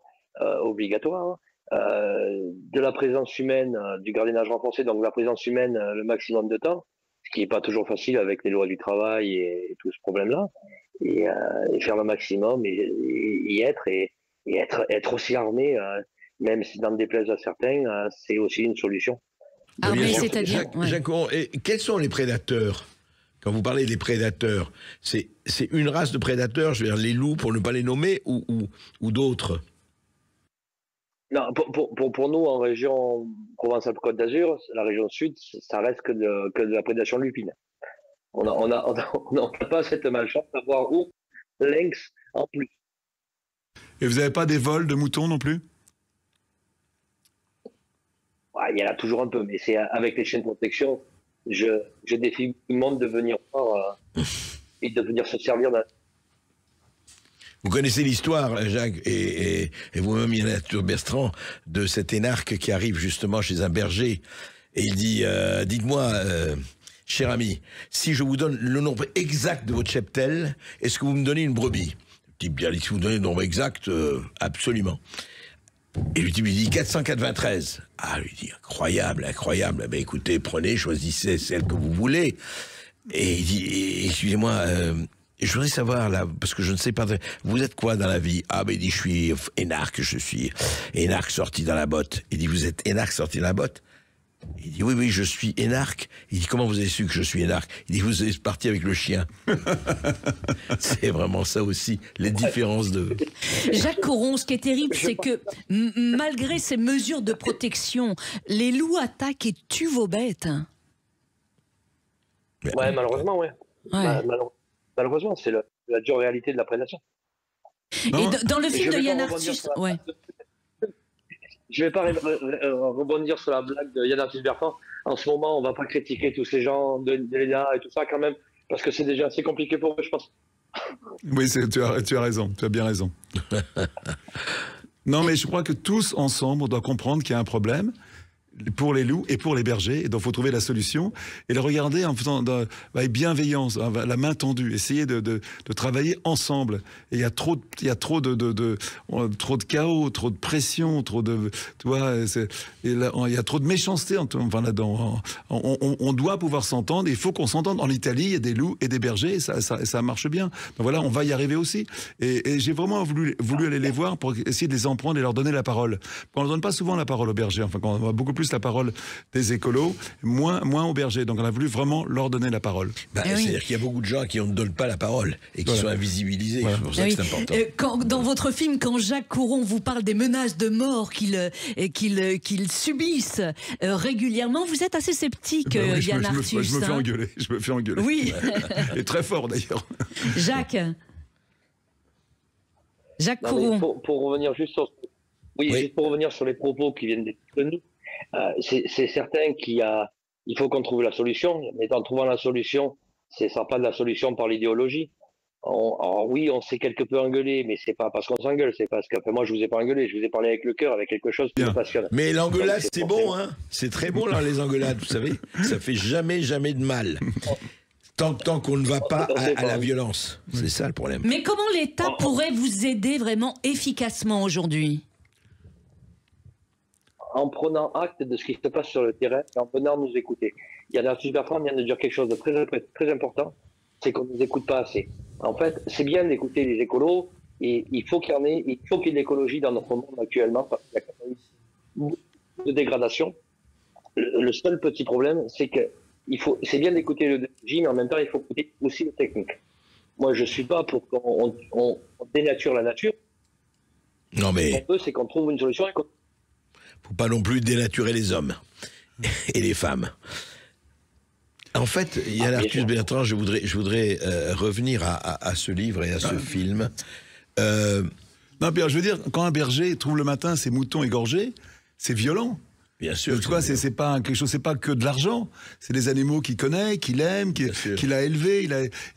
obligatoires, de la présence humaine, du gardiennage renforcé, donc la présence humaine le maximum de temps, ce qui n'est pas toujours facile avec les lois du travail et tout ce problème-là, et faire le maximum et y être et être aussi armé, même si dans le déplaise à certains, c'est aussi une solution. Ah oui, c'est-à-dire Jacques, quels sont les prédateurs? Quand vous parlez des prédateurs, c'est une race de prédateurs, je veux dire les loups pour ne pas les nommer, ou d'autres? Non, pour nous, en région Provence-Alpes-Côte d'Azur, la région sud, ça reste que de la prédation lupine. On n'a pas cette malchance d'avoir lynx en plus. Et vous n'avez pas des vols de moutons non plus? Il y en a toujours un peu, mais c'est avec les chiens de protection. Je défie tout le monde de venir voir et de venir se servir d'un... Vous connaissez l'histoire, Jacques, et vous-même, Yann Arthus Bertrand, de cet énarque qui arrive justement chez un berger. Et il dit, dites-moi, cher ami, si je vous donne le nombre exact de votre cheptel, est-ce que vous me donnez une brebis? Le type dit, si vous me donnez le nombre exact, absolument. Et le type lui dit 493. Ah, lui dit, incroyable, incroyable. Ben écoutez, prenez, choisissez celle que vous voulez. Et il dit, excusez-moi, je voudrais savoir, là, parce que je ne sais pas, vous êtes quoi dans la vie? Ah, ben il dit, je suis énarque, je suis énarque sorti dans la botte. Il dit, vous êtes énarque sorti dans la botte? Il dit, oui, je suis énarque. Il dit, comment vous avez su que je suis énarque? Il dit, vous êtes parti avec le chien. C'est vraiment ça aussi, les différences de... Jacques Coron, ce qui est terrible, c'est que malgré ces mesures de protection, les loups attaquent et tuent vos bêtes. Ouais, malheureusement, ouais. Malheureusement, c'est la dure réalité de la prédation. Et dans le film de Yann Arthus, ouais. Je ne vais pas rebondir sur la blague de Yann Arthus Bertrand. En ce moment, on ne va pas critiquer tous ces gens de l'ENA et tout ça quand même, parce que c'est déjà assez compliqué pour eux, je pense. Oui, tu as raison, tu as bien raison. Non, mais je crois que tous ensemble, on doit comprendre qu'il y a un problème pour les loups et pour les bergers, et donc il faut trouver la solution et le regarder en faisant avec bienveillance, la main tendue, essayer de travailler ensemble. Et il y a trop de chaos, trop de pression, trop de, tu vois, il y a trop de méchanceté enfin, là-dedans. On doit pouvoir s'entendre, il faut qu'on s'entende. En Italie, il y a des loups et des bergers, et ça marche bien. Donc voilà, on va y arriver aussi. Et j'ai vraiment voulu aller les voir pour essayer de les en prendre et leur donner la parole. On ne donne pas souvent la parole aux bergers, enfin, quand on a beaucoup plus la parole des écolos, moins aux bergers. Donc on a voulu vraiment leur donner la parole. C'est-à-dire qu'il y a beaucoup de gens qui ne donnent pas la parole et qui sont invisibilisés. Voilà. C'est pour ça que c'est important. Dans votre film, quand Jacques Coron vous parle des menaces de mort qu'ils subissent régulièrement, vous êtes assez sceptique, Yann Arthus. Je me fais engueuler. Oui. Et très fort d'ailleurs. Jacques Coron. Pour revenir juste sur... juste pour revenir sur les propos qui viennent de nous, c'est certain qu'il faut qu'on trouve la solution, mais en trouvant la solution, ce ne sera pas de la solution par l'idéologie. Alors oui, on s'est quelque peu engueulé, mais c'est pas parce qu'on s'engueule, c'est parce que moi je vous ai pas engueulé, je vous ai parlé avec le cœur, avec quelque chose qui me passionne. Mais l'engueulade c'est bon, hein. C'est très bon là, les engueulades, vous savez. Ça fait jamais de mal. Tant qu'on ne va pas à la violence. C'est ça le problème. Mais comment l'État pourrait vous aider vraiment efficacement aujourd'hui? En prenant acte de ce qui se passe sur le terrain et en venant nous écouter. Yann Arthus Bertrand vient de dire quelque chose de très important, c'est qu'on ne nous écoute pas assez. En fait, c'est bien d'écouter les écolos, et il faut qu'il y ait de l'écologie dans notre monde actuellement, parce qu'il y a quand même beaucoup de dégradation. Le seul petit problème, c'est que c'est bien d'écouter l'écologie, mais en même temps, il faut écouter aussi le technique. Moi, je ne suis pas pour qu'on dénature la nature. Non, mais... Ce qu'on peut, c'est qu'on trouve une solution écologique. Faut pas non plus dénaturer les hommes et les femmes. En fait, Yann Arthus Bertrand, je voudrais revenir à ce livre et à ce film. Non, Pierre, je veux dire, quand un berger trouve le matin ses moutons égorgés, c'est violent. Bien sûr. Tu vois, c'est pas quelque chose, c'est pas que de l'argent. C'est des animaux qu'il connaît, qu'il aime, qu'il a élevé.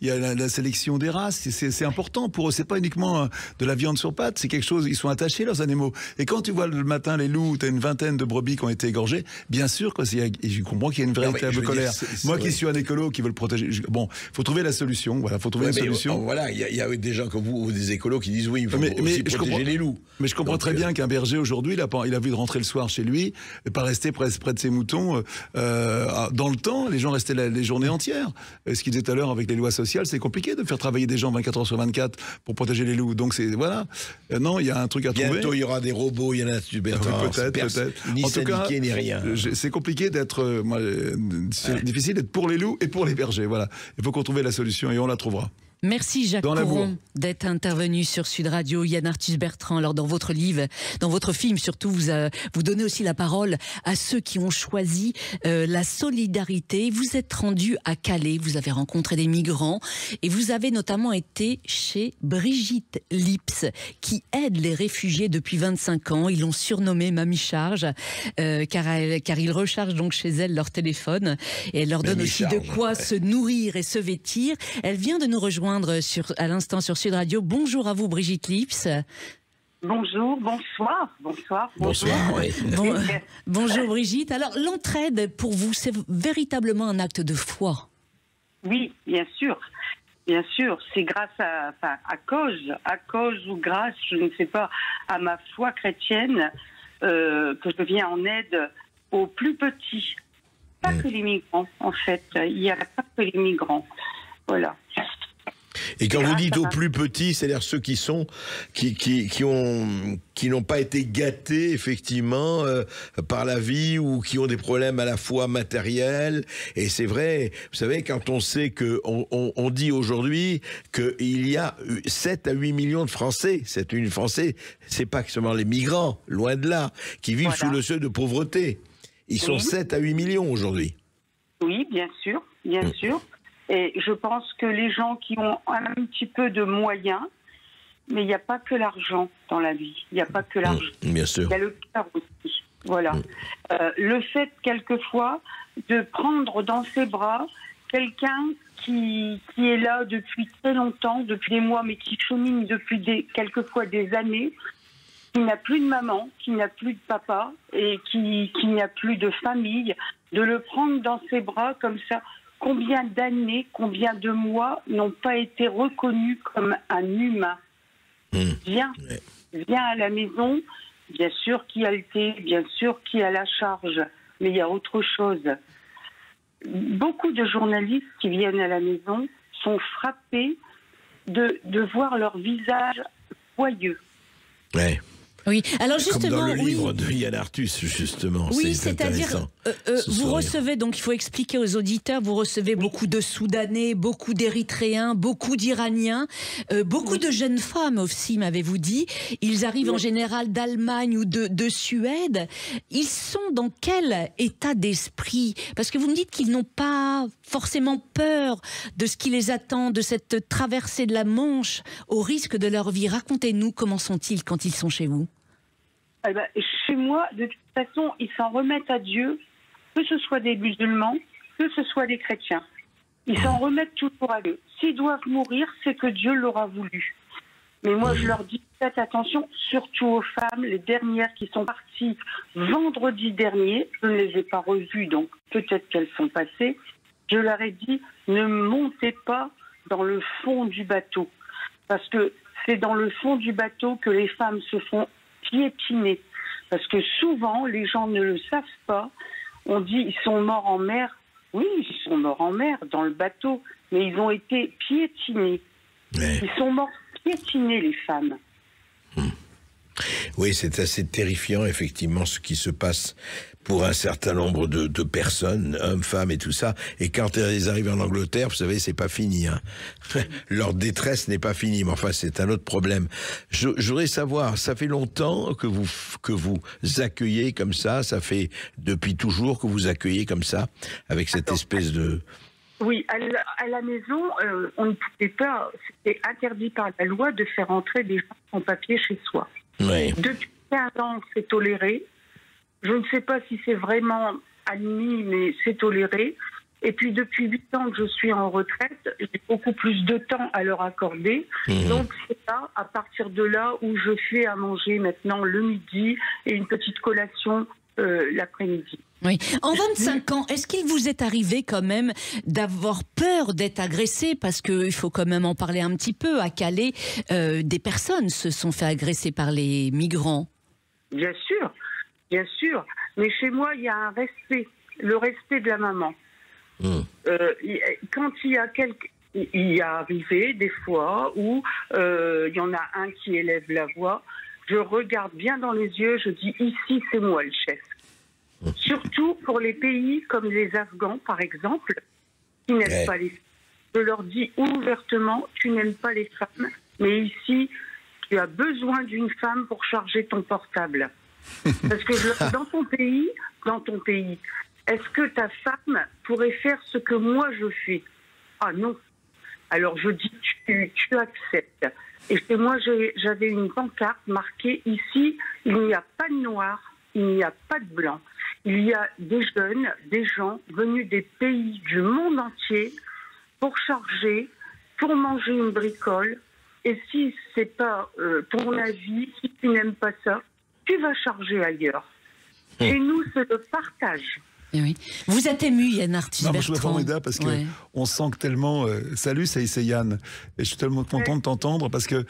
Il y a la sélection des races. C'est important pour eux. C'est pas uniquement de la viande sur pattes. C'est quelque chose. Ils sont attachés leurs animaux. Et quand tu vois le matin les loups, t'as une vingtaine de brebis qui ont été égorgées. Bien sûr que je comprends qu'il y a une véritable colère. Moi qui suis un écolo qui veut le protéger. Bon, faut trouver la solution. Voilà, faut trouver une solution. Voilà, il y a des gens comme vous, ou des écolos qui disent oui, il faut aussi protéger les loups. Mais je comprends très bien qu'un berger aujourd'hui, il a vu de rentrer le soir chez lui. Pas rester près de ses moutons dans le temps. Les gens restaient les journées entières. Ce qu'il disait tout à l'heure avec les lois sociales, c'est compliqué de faire travailler des gens 24 heures sur 24 pour protéger les loups. Donc voilà. Non, il y a un truc à trouver. Bientôt, il y aura des robots, il y en a Bertrand. Peut-être. Ni en tout cas, ni rien. C'est compliqué d'être... c'est difficile d'être pour les loups et pour les bergers. Voilà. Il faut qu'on trouve la solution et on la trouvera. Merci Jacques Coron d'être intervenu sur Sud Radio. Yann Arthus Bertrand, alors dans votre livre, dans votre film surtout, vous donnez aussi la parole à ceux qui ont choisi la solidarité. Vous êtes rendu à Calais, vous avez rencontré des migrants et vous avez notamment été chez Brigitte Lips qui aide les réfugiés depuis 25 ans. Ils l'ont surnommée Mamie Charge car ils rechargent donc chez elle leur téléphone et elle leur donne aussi de quoi se nourrir et se vêtir. Elle vient de nous rejoindre rejoindre à l'instant sur Sud Radio. Bonjour à vous, Brigitte Lips. Bonjour, bonsoir. Bonsoir, oui. Bonjour Brigitte. Alors, l'entraide, pour vous, c'est véritablement un acte de foi? Oui, bien sûr. Bien sûr, c'est grâce à cause ou grâce, je ne sais pas, à ma foi chrétienne que je viens en aide aux plus petits. Pas que les migrants, en fait. Il n'y a pas que les migrants. Voilà. Et quand vous dites aux plus petits, c'est-à-dire ceux qui n'ont pas été gâtés effectivement par la vie ou qui ont des problèmes à la fois matériels. Et c'est vrai, vous savez, quand on sait que on dit aujourd'hui qu'il y a 7 à 8 millions de Français, 7 à 8 Français, c'est pas seulement les migrants, loin de là, qui vivent sous le seuil de pauvreté. Ils sont 7 à 8 millions aujourd'hui. Oui, bien sûr, bien sûr. Et je pense que les gens qui ont un petit peu de moyens, mais il n'y a pas que l'argent dans la vie. Il n'y a pas que l'argent. Bien sûr. Il y a le cœur aussi. Voilà. Le fait, quelquefois, de prendre dans ses bras quelqu'un qui est là depuis très longtemps, depuis des mois, mais qui chemine depuis quelquefois des années, qui n'a plus de maman, qui n'a plus de papa et qui n'a plus de famille, de le prendre dans ses bras comme ça. Combien d'années, combien de mois n'ont pas été reconnus comme un humain? Viens à la maison, bien sûr qui a le thé, bien sûr qui a la charge, mais il y a autre chose. Beaucoup de journalistes qui viennent à la maison sont frappés de voir leur visage joyeux. Ouais. Oui, alors justement, comme dans le livre de Yann Arthus, justement. Oui, c'est-à-dire, vous recevez, donc il faut expliquer aux auditeurs, vous recevez beaucoup de Soudanais, beaucoup d'Érythréens, beaucoup d'Iraniens, beaucoup de jeunes femmes aussi, m'avez-vous dit. Ils arrivent en général d'Allemagne ou de Suède. Ils sont dans quel état d'esprit? Parce que vous me dites qu'ils n'ont pas forcément peur de ce qui les attend, de cette traversée de la Manche au risque de leur vie. Racontez-nous comment sont-ils quand ils sont chez vous? Eh ben, chez moi, de toute façon, ils s'en remettent à Dieu, que ce soit des musulmans, que ce soit des chrétiens. Ils s'en remettent toujours à Dieu. S'ils doivent mourir, c'est que Dieu l'aura voulu. Mais moi, je leur dis, faites attention, surtout aux femmes, les dernières qui sont parties vendredi dernier. Je ne les ai pas revues, donc peut-être qu'elles sont passées. Je leur ai dit, ne montez pas dans le fond du bateau. Parce que c'est dans le fond du bateau que les femmes se font piétiner. Parce que souvent, les gens ne le savent pas. On dit, ils sont morts en mer. Oui, ils sont morts en mer, dans le bateau. Mais ils ont été piétinés. Ils sont morts piétinés, les femmes. Oui, c'est assez terrifiant, effectivement, ce qui se passe pour un certain nombre de personnes, hommes, femmes et tout ça. Et quand ils arrivent en Angleterre, vous savez, c'est pas fini. Hein. Leur détresse n'est pas finie, mais enfin, c'est un autre problème. Je voudrais savoir, ça fait longtemps que vous accueillez comme ça fait depuis toujours que vous accueillez comme ça, avec cette espèce de... Oui, à la maison, on ne pouvait pas, c'était interdit par la loi de faire entrer des gens sans papier chez soi. Oui. Depuis 15 ans, c'est toléré. Je ne sais pas si c'est vraiment admis, mais c'est toléré. Et puis depuis 8 ans que je suis en retraite, j'ai beaucoup plus de temps à leur accorder. Donc c'est là, à partir de là, où je fais à manger maintenant le midi et une petite collation l'après-midi. Oui. En 25 ans, est-ce qu'il vous est arrivé quand même d'avoir peur d'être agressé? Parce qu'il faut quand même en parler un petit peu. À Calais, des personnes se sont fait agresser par les migrants. Bien sûr. Mais chez moi, il y a un respect. Le respect de la maman. Quand il y a arrivé des fois où il y en a un qui élève la voix, je regarde bien dans les yeux, je dis ici c'est moi le chef. Surtout pour les pays comme les Afghans par exemple, qui n'aiment pas les femmes. Je leur dis ouvertement, tu n'aimes pas les femmes, mais ici tu as besoin d'une femme pour charger ton portable. Parce que dans ton pays, est-ce que ta femme pourrait faire ce que moi je fais? Ah non. Alors je dis, tu acceptes. Et chez moi, j'avais une pancarte marquée, ici, il n'y a pas de noir, il n'y a pas de blanc. Il y a des jeunes, des gens venus des pays du monde entier pour charger pour manger une bricole. Et si c'est pas ton avis, si tu n'aimes pas ça, tu vas charger ailleurs. Chez nous, c'est le partage. Et oui. Vous êtes ému, Yann Arthus Bertrand. Je trouve formidable parce que on sent que tellement... salut, c'est Yann. Et je suis tellement content de t'entendre parce que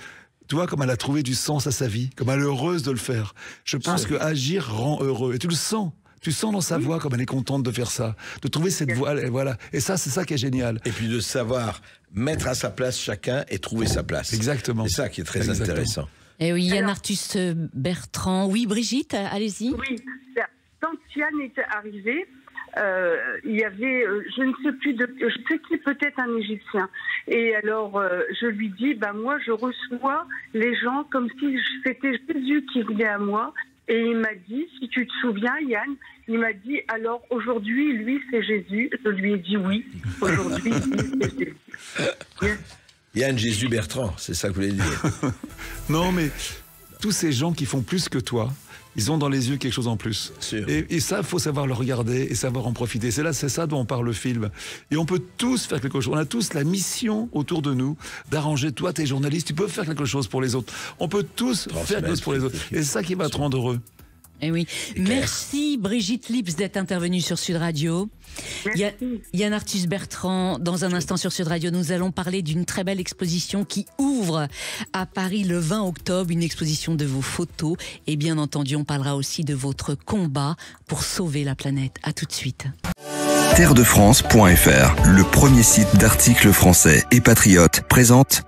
tu vois comme elle a trouvé du sens à sa vie, comme elle est heureuse de le faire. Je pense que agir rend heureux. Et tu le sens. Tu sens dans sa voix comme elle est contente de faire ça, de trouver cette voix, voilà. Et ça, c'est ça qui est génial. Et puis de savoir mettre à sa place chacun et trouver sa place. Exactement. C'est ça qui est très intéressant. Et oui, Yann Arthus Bertrand. Oui, Brigitte, allez-y. Oui, quand Yann est arrivé, il y avait, je ne sais plus, je sais qu'il est peut-être un Égyptien. Et alors, je lui dis, moi, je reçois les gens comme si c'était Jésus qui venait à moi. Et il m'a dit, si tu te souviens, Yann, il m'a dit, alors aujourd'hui, lui, c'est Jésus. Je lui ai dit oui, aujourd'hui, lui, c'est Jésus. Yann Jésus Bertrand, c'est ça que vous voulez dire. Non, mais tous ces gens qui font plus que toi, ils ont dans les yeux quelque chose en plus. Et ça, il faut savoir le regarder et savoir en profiter. C'est ça dont on parle le film. Et on peut tous faire quelque chose. On a tous la mission autour de nous d'arranger. Toi, t'es journaliste, tu peux faire quelque chose pour les autres. On peut tous faire quelque chose pour les autres. Et c'est ça qui va te rendre heureux. Eh oui. Merci Brigitte Lips d'être intervenue sur Sud Radio. Yann Arthus Bertrand, dans un instant sur Sud Radio, nous allons parler d'une très belle exposition qui ouvre à Paris le 20 octobre, une exposition de vos photos. Et bien entendu, on parlera aussi de votre combat pour sauver la planète. À tout de suite. Terredefrance.fr, le premier site d'articles français et patriotes, présente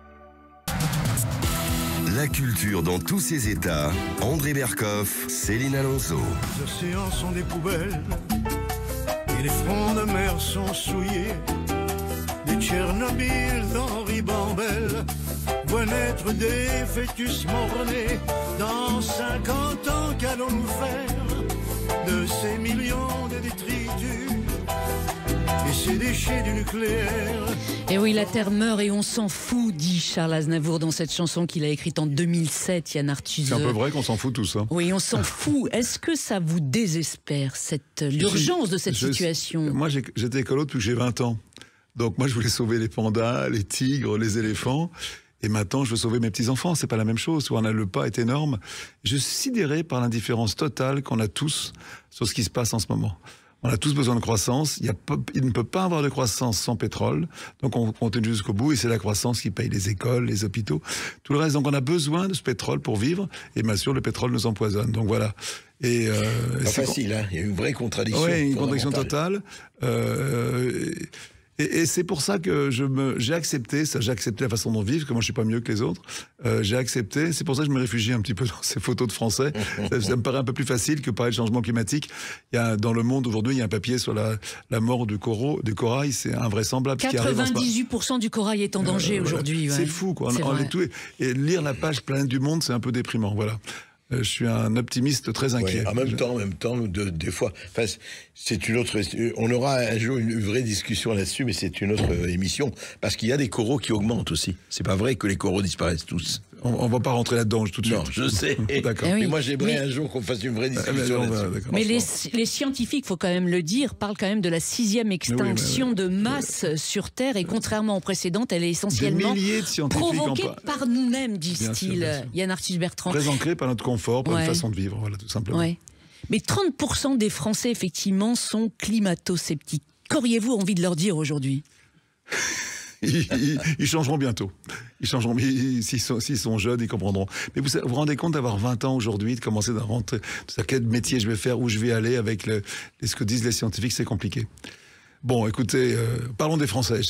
la culture dans tous ses états. André Berkoff, Céline Alonso. Les océans sont des poubelles et les fronts de mer sont souillés. Des Tchernobyl d'Henri Bambel voient naître des fœtus morts-nés. Dans 50 ans, qu'allons-nous faire de ces millions de détritus et ces déchets du nucléaire? Et oui, la Terre meurt et on s'en fout, dit Charles Aznavour dans cette chanson qu'il a écrite en 2007, Yann Arthus. C'est un peu vrai qu'on s'en fout tous. Hein. Oui, on s'en fout. Est-ce que ça vous désespère, l'urgence de cette situation? Moi, j'étais écolo depuis que j'ai 20 ans. Donc moi, je voulais sauver les pandas, les tigres, les éléphants. Et maintenant, je veux sauver mes petits-enfants. C'est pas la même chose. Le pas est énorme. Je suis sidéré par l'indifférence totale qu'on a tous sur ce qui se passe en ce moment. On a tous besoin de croissance. Il ne peut pas avoir de croissance sans pétrole. Donc on continue jusqu'au bout et c'est la croissance qui paye les écoles, les hôpitaux, tout le reste. Donc on a besoin de ce pétrole pour vivre. Et bien sûr, le pétrole nous empoisonne. Donc voilà. Et c'est facile, hein. Il y a une vraie contradiction. Oui, une contradiction totale. Et c'est pour ça que j'ai accepté la façon dont vivre, que moi je suis pas mieux que les autres. J'ai accepté, c'est pour ça que je me réfugie un petit peu dans ces photos de Français. ça me paraît un peu plus facile que parler de changement climatique. Dans le monde aujourd'hui, il y a un papier sur la mort du corail, c'est invraisemblable. 98% du corail est en danger aujourd'hui. C'est fou, quoi. Et lire la page Planète du Monde, c'est un peu déprimant, voilà. Je suis un optimiste très inquiet. Ouais, en même temps, des fois, c'est une autre. On aura un jour une vraie discussion là-dessus, mais c'est une autre émission parce qu'il y a des coraux qui augmentent aussi. C'est pas vrai que les coraux disparaissent tous. On va pas rentrer là-dedans tout de suite. Non, je sais. D'accord. Oui, mais moi, j'aimerais un jour qu'on fasse une vraie discussion là-dessus. Mais les scientifiques, faut quand même le dire, parlent quand même de la 6e extinction de masse sur Terre et contrairement aux précédentes, elle est essentiellement provoquée par nous-mêmes, disent-ils. Yann Arthus Bertrand. Très ancré par notre confort, par notre façon de vivre, voilà, tout simplement. Ouais. Mais 30% des Français, effectivement, sont climato-sceptiques. Qu'auriez-vous envie de leur dire aujourd'hui? Ils changeront bientôt. Ils changeront. S'ils sont jeunes, ils comprendront. Mais vous vous rendez compte d'avoir 20 ans aujourd'hui, de commencer à rentrer, de quel métier je vais faire, où je vais aller avec ce que disent les scientifiques, c'est compliqué. Bon, écoutez, parlons des Français.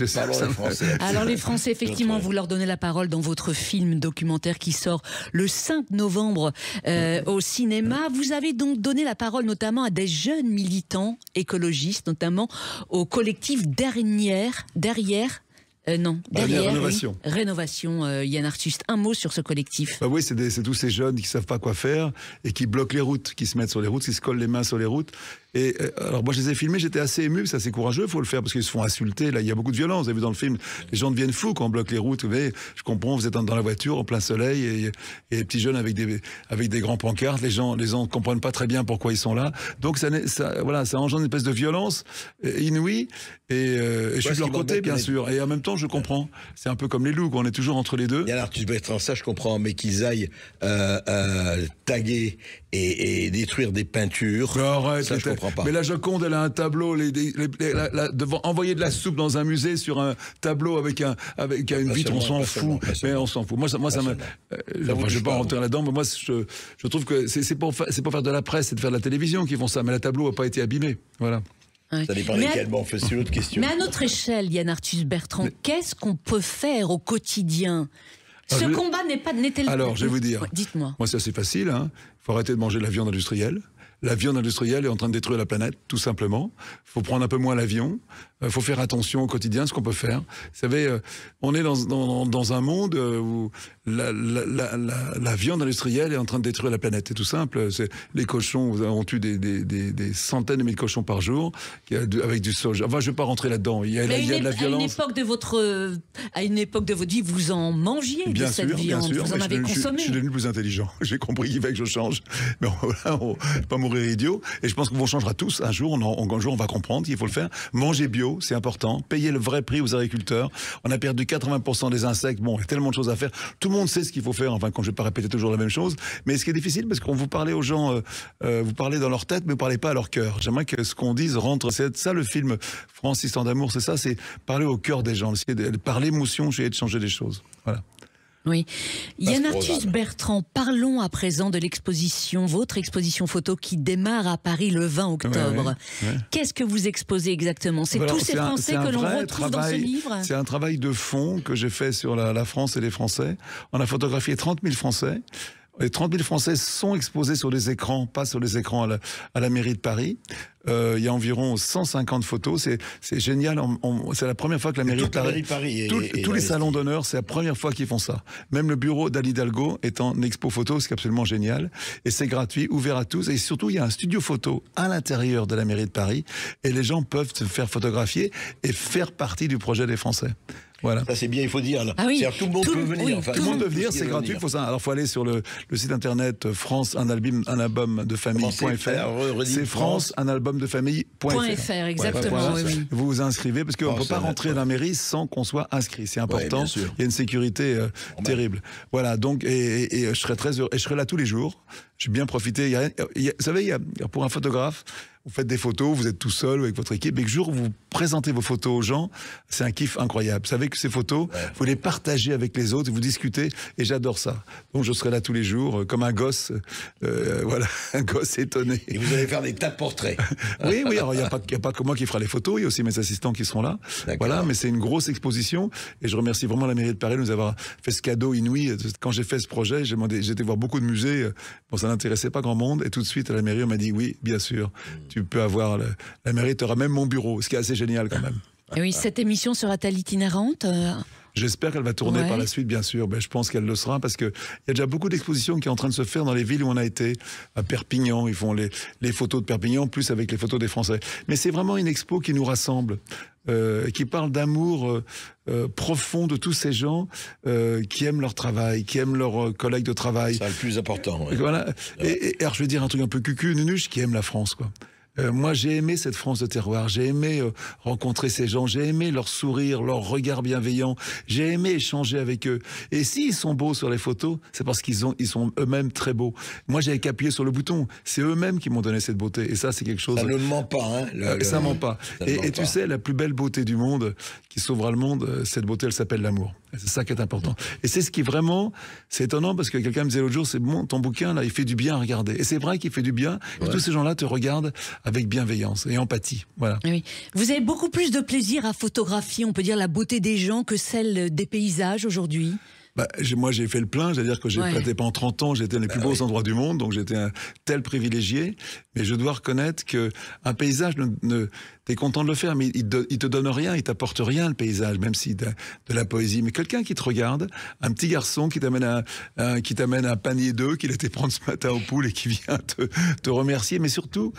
Alors les Français, effectivement, vous leur donnez la parole dans votre film documentaire qui sort le 5 novembre au cinéma. Vous avez donc donné la parole notamment à des jeunes militants écologistes, notamment au collectif Derrière, Rénovation, Yann Arthus. Un mot sur ce collectif. Oui, c'est tous ces jeunes qui ne savent pas quoi faire et qui bloquent les routes, qui se mettent sur les routes, qui se collent les mains sur les routes. Et alors moi je les ai filmés, j'étais assez ému, c'est assez courageux, il faut le faire parce qu'ils se font insulter. Là, il y a beaucoup de violence. Vous avez vu dans le film, les gens deviennent fous quand on bloque les routes. Vous voyez, je comprends, vous êtes dans la voiture en plein soleil et les petits jeunes avec des grands pancartes. Les gens ne comprennent pas très bien pourquoi ils sont là. Donc ça engendre une espèce de violence inouïe. Et je suis de leur côté, bien sûr. Et en même temps, je comprends. C'est un peu comme les loups, on est toujours entre les deux. Yann Arthus Bertrand, ça je comprends, mais qu'ils aillent taguer et détruire des peintures, arrête, ça je comprends pas. Mais la Joconde, elle a un tableau, envoyer de la soupe dans un musée sur un tableau avec une vitre, on s'en fout. Mais on s'en fout. Moi, ça me. Je ne vais pas rentrer là-dedans, mais moi, je trouve que c'est pour faire de la presse, c'est de faire de la télévision qu'ils font ça. Mais le tableau n'a pas été abîmé. Voilà. Ça dépend desquels. Bon, c'est une autre question. Mais à notre échelle, Yann Arthus Bertrand, qu'est-ce qu'on peut faire au quotidien ? Ce combat n'est-il pas... Alors, je vais vous dire. Ouais, dites-moi. Moi, c'est assez facile. Il faut arrêter de manger de la viande industrielle. La viande industrielle est en train de détruire la planète, tout simplement. Il faut prendre un peu moins l'avion. Il faut faire attention au quotidien, ce qu'on peut faire. Vous savez, on est dans un monde où la viande industrielle est en train de détruire la planète. C'est tout simple. Les cochons, on tue des centaines de milliers de cochons par jour avec du soja. Enfin, je ne vais pas rentrer là-dedans. Il y a de la violence. À une époque de votre vie, vous en mangiez de cette viande. Vous en avez consommé. Je suis devenu plus intelligent. J'ai compris qu'il fallait que je change. Mais voilà, on ne va pas mourir idiot. Et je pense qu'on changera tous. Un jour, on va comprendre qu'il faut le faire. Manger bio, c'est important. Payer le vrai prix aux agriculteurs. On a perdu 80% des insectes. Bon, il y a tellement de choses à faire. Tout le monde sait ce qu'il faut faire. Enfin, quand je ne vais pas répéter toujours la même chose. Mais ce qui est difficile, parce qu'on vous parlez aux gens, vous parlez dans leur tête, mais vous ne parlez pas à leur cœur. J'aimerais que ce qu'on dise rentre. C'est ça le film France, Histoire d'amour, c'est ça, c'est parler au cœur des gens. Par l'émotion, essayer de changer des choses. Voilà. Oui. Yann Arthus Bertrand, parlons à présent de l'exposition, votre exposition photo qui démarre à Paris le 20 octobre. Ouais. Qu'est-ce que vous exposez exactement? C'est tous ces Français que l'on retrouve dans ce livre? C'est un travail de fond que j'ai fait sur la France et les Français. On a photographié 30 000 Français. Les 30 000 Français sont exposés sur les écrans, pas sur les écrans à la mairie de Paris. Il y a environ 150 photos. C'est génial. C'est la première fois que la mairie de Paris... Tous les salons d'honneur, c'est la première fois qu'ils font ça. Même le bureau d'Anne Hidalgo est en expo photo, ce qui est absolument génial. Et c'est gratuit, ouvert à tous. Et surtout, il y a un studio photo à l'intérieur de la mairie de Paris. Et les gens peuvent se faire photographier et faire partie du projet des Français. Voilà. Ça c'est bien, il faut dire. Ah oui, tout le monde peut venir. Oui, enfin, tout le monde peut venir, c'est gratuit. Alors faut aller sur le site internet France un album de famille.fr. C'est France un album de famille.fr. Exactement. Ouais, oui. Vous vous inscrivez parce qu'on ne peut pas rentrer dans la mairie sans qu'on soit inscrit. C'est important. Il y a une sécurité terrible. Voilà. Donc et je serai très heureux. Et je serai là tous les jours. J'ai bien profité. Vous savez, pour un photographe, vous faites des photos, vous êtes tout seul avec votre équipe, et que jour où vous présentez vos photos aux gens, c'est un kiff incroyable. Vous savez que ces photos, vous les partagez avec les autres, vous discutez, et j'adore ça. Donc je serai là tous les jours, comme un gosse, voilà, un gosse étonné. Et vous allez faire des tas de portraits. Oui, alors il n'y a pas que moi qui fera les photos, il y a aussi mes assistants qui seront là. Voilà, mais c'est une grosse exposition, et je remercie vraiment la mairie de Paris de nous avoir fait ce cadeau inouï. Quand j'ai fait ce projet, j'ai été voir beaucoup de musées, bon, ça n'intéressait pas grand monde, et tout de suite à la mairie, on m'a dit oui, bien sûr. Tu peux avoir... La mairie, tu auras même mon bureau, ce qui est assez génial quand même. Et oui, cette émission sera-t-elle itinérante? J'espère qu'elle va tourner par la suite, bien sûr. Je pense qu'elle le sera parce qu'il y a déjà beaucoup d'expositions qui sont en train de se faire dans les villes où on a été. À Perpignan, ils font les photos de Perpignan, plus avec les photos des Français. Mais c'est vraiment une expo qui nous rassemble, qui parle d'amour profond de tous ces gens qui aiment leur travail, qui aiment leurs collègues de travail. C'est le plus important. Ouais. Voilà. Et alors, je vais dire un truc un peu cucu, nunuche, qui aiment la France, quoi. Moi, j'ai aimé cette France de terroir. J'ai aimé rencontrer ces gens. J'ai aimé leur sourire, leur regard bienveillant. J'ai aimé échanger avec eux. Et s'ils sont beaux sur les photos, c'est parce qu'ils sont eux-mêmes très beaux. Moi, j'avais qu'appuyé sur le bouton. C'est eux-mêmes qui m'ont donné cette beauté. Et ça, c'est quelque chose... Ça ne ment pas, hein. Ça ment pas. Et tu sais, la plus belle beauté du monde, qui sauvera le monde, cette beauté, elle s'appelle l'amour. C'est ça qui est important. Et c'est ce qui vraiment... C'est étonnant parce que quelqu'un me disait l'autre jour, c'est bon, ton bouquin, là, il fait du bien à regarder. Et c'est vrai qu'il fait du bien. Et tous ces gens-là te regardent avec bienveillance et empathie. Voilà. Oui. Vous avez beaucoup plus de plaisir à photographier, on peut dire, la beauté des gens que celle des paysages aujourd'hui? Moi, j'ai fait le plein, c'est-à-dire que j'étais pendant 30 ans, j'étais dans les plus beaux endroits du monde, donc j'étais un tel privilégié. Mais je dois reconnaître qu'un paysage, t'es content de le faire, mais il te donne rien, il t'apporte rien, le paysage, même si de la poésie. Mais quelqu'un qui te regarde, un petit garçon qui t'amène un panier d'œufs qu'il était prendre ce matin au pool et qui vient te remercier. Mais surtout,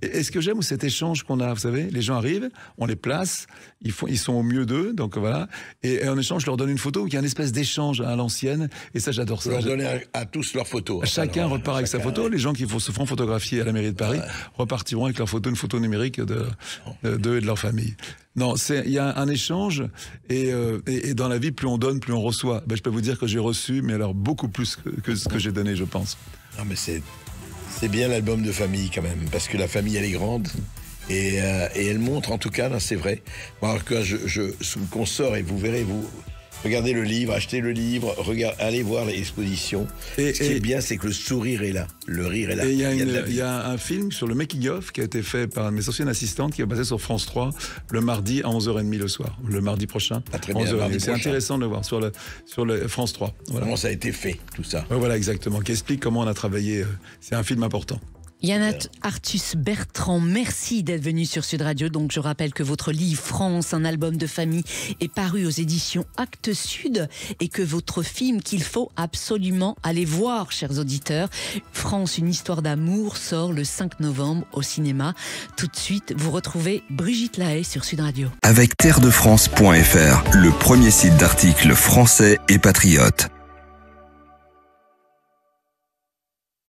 et ce que j'aime, c'est cet échange qu'on a, vous savez, les gens arrivent, on les place, ils sont au mieux d'eux, donc voilà. Et en échange, je leur donne une photo, il y a une espèce d'échange à l'ancienne, et ça, j'adore ça. Leur donner à tous leurs photos. Chacun repart avec sa photo. Les gens qui se font photographier à la mairie de Paris repartiront avec leur photo, une photo numérique d'eux et de leur famille. Non, il y a un échange, et dans la vie, plus on donne, plus on reçoit. Je peux vous dire que j'ai reçu, mais alors beaucoup plus que ce que j'ai donné, je pense. Non, mais c'est bien l'album de famille quand même, parce que la famille, elle est grande. Et elle montre, en tout cas, là, c'est vrai. Moi, sous le consort, et vous verrez, regardez le livre, achetez le livre, allez voir l'exposition. Ce qui est bien, c'est que le sourire est là, le rire est là. Et il y a un film sur le making-of qui a été fait par mes anciennes assistantes, qui est basé sur France 3, le mardi à 11h30 le soir, le mardi prochain. Très bien, c'est intéressant de le voir sur le France 3. Voilà. Comment ça a été fait, tout ça. Voilà, exactement, qui explique comment on a travaillé. C'est un film important. Yann Arthus Bertrand, merci d'être venu sur Sud Radio. Donc je rappelle que votre livre France, un album de famille, est paru aux éditions Actes Sud, et que votre film qu'il faut absolument aller voir, chers auditeurs, France, une histoire d'amour, sort le 5 novembre au cinéma. Tout de suite, vous retrouvez Brigitte Lahaye sur Sud Radio. Avec terredefrance.fr, le premier site d'articles français et patriotes.